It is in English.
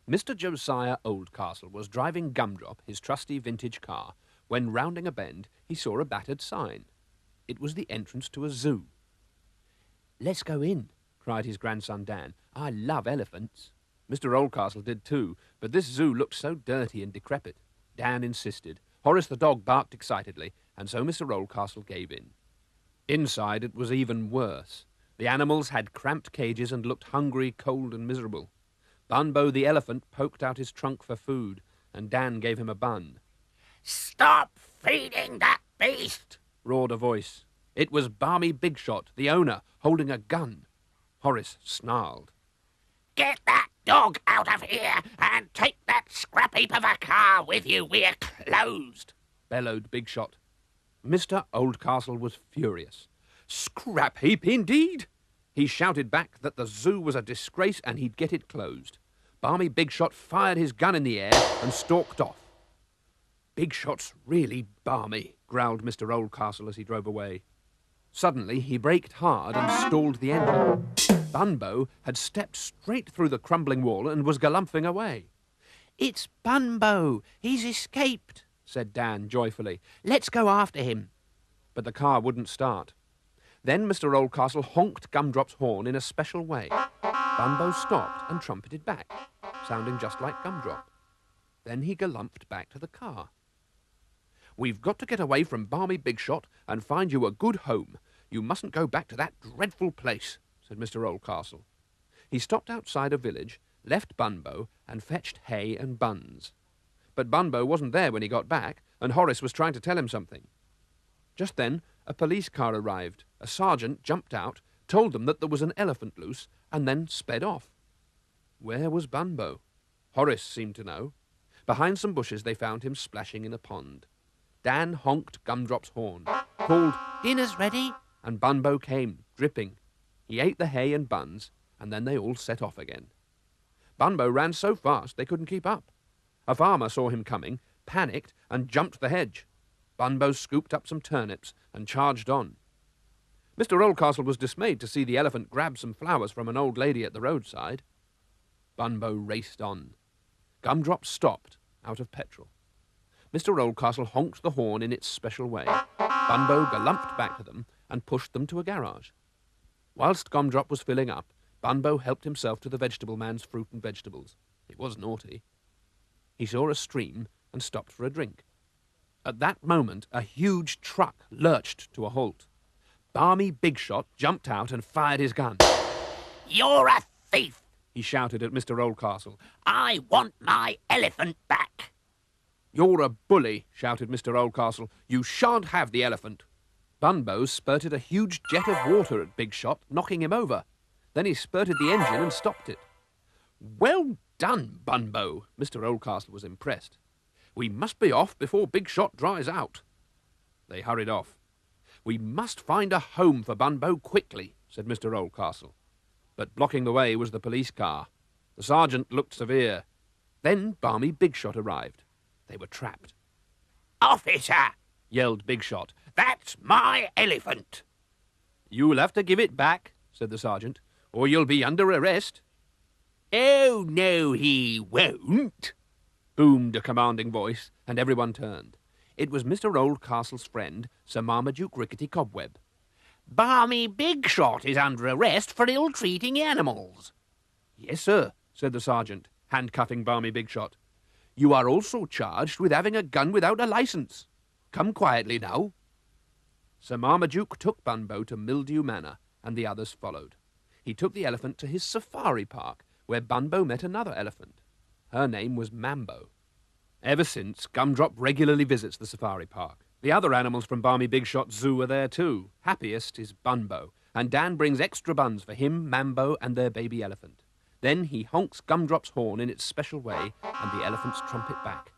Mr. Josiah Oldcastle was driving Gumdrop, his trusty vintage car, when rounding a bend he saw a battered sign. It was the entrance to a zoo. "Let's go in," cried his grandson Dan. "I love elephants." Mr. Oldcastle did too, but this zoo looked so dirty and decrepit. Dan insisted. Horace the dog barked excitedly, and so Mr. Oldcastle gave in. Inside it was even worse. The animals had cramped cages and looked hungry, cold, and miserable. Bunbo the elephant poked out his trunk for food, and Dan gave him a bun. "Stop feeding that beast!" roared a voice. It was Barmy Bigshot, the owner, holding a gun. Horace snarled. "Get that dog out of here and take that scrap heap of a car with you. We're closed," bellowed Bigshot. Mr. Oldcastle was furious. Scrap heap indeed! He shouted back that the zoo was a disgrace and he'd get it closed. Barmy Bigshot fired his gun in the air and stalked off. "Bigshot's really balmy," growled Mr. Oldcastle as he drove away. Suddenly he braked hard and stalled the engine. Bunbo had stepped straight through the crumbling wall and was galumphing away. "It's Bunbo! He's escaped!" said Dan joyfully. "Let's go after him." But the car wouldn't start. Then Mr. Oldcastle honked Gumdrop's horn in a special way. Bunbo stopped and trumpeted back, sounding just like Gumdrop. Then he galumped back to the car. "We've got to get away from Barmy Bigshot and find you a good home. You mustn't go back to that dreadful place," said Mr. Oldcastle. He stopped outside a village, left Bunbo, and fetched hay and buns. But Bunbo wasn't there when he got back, and Horace was trying to tell him something. Just then, a police car arrived. A sergeant jumped out, told them that there was an elephant loose, and then sped off. Where was Bunbo? Horace seemed to know. Behind some bushes they found him splashing in a pond. Dan honked Gumdrop's horn, called, "Dinner's ready," and Bunbo came, dripping. He ate the hay and buns, and then they all set off again. Bunbo ran so fast they couldn't keep up. A farmer saw him coming, panicked, and jumped the hedge. Bunbo scooped up some turnips and charged on. Mr. Oldcastle was dismayed to see the elephant grab some flowers from an old lady at the roadside. Bunbo raced on. Gumdrop stopped, out of petrol. Mr. Oldcastle honked the horn in its special way. Bunbo galumped back to them and pushed them to a garage. Whilst Gumdrop was filling up, Bunbo helped himself to the vegetable man's fruit and vegetables. It was naughty. He saw a stream and stopped for a drink. At that moment, a huge truck lurched to a halt. Barmy Bigshot jumped out and fired his gun. "You're a thief," he shouted at Mr. Oldcastle. "I want my elephant back." "You're a bully," shouted Mr. Oldcastle. "You shan't have the elephant." Bunbo spurted a huge jet of water at Bigshot, knocking him over. Then he spurted the engine and stopped it. "Well done, Bunbo," Mr. Oldcastle was impressed. "We must be off before Bigshot dries out." They hurried off. "We must find a home for Bunbo quickly," said Mr. Oldcastle. But blocking the way was the police car. The sergeant looked severe. Then Barmy Bigshot arrived. They were trapped. "Officer," yelled Bigshot, "that's my elephant." "You'll have to give it back," said the sergeant, "or you'll be under arrest." "Oh, no, he won't," boomed a commanding voice, and everyone turned. It was Mr. Oldcastle's friend, Sir Marmaduke Rickety Cobweb. "Barmy Bigshot is under arrest for ill-treating animals." "Yes, sir," said the sergeant, handcuffing Barmy Bigshot. "You are also charged with having a gun without a licence. Come quietly now." Sir Marmaduke took Bunbo to Mildew Manor, and the others followed. He took the elephant to his safari park, where Bunbo met another elephant. Her name was Mambo. Ever since, Gumdrop regularly visits the safari park. The other animals from Barmy Bigshot's zoo are there too. Happiest is Bunbo, and Dan brings extra buns for him, Mambo, and their baby elephant. Then he honks Gumdrop's horn in its special way, and the elephants trumpet back.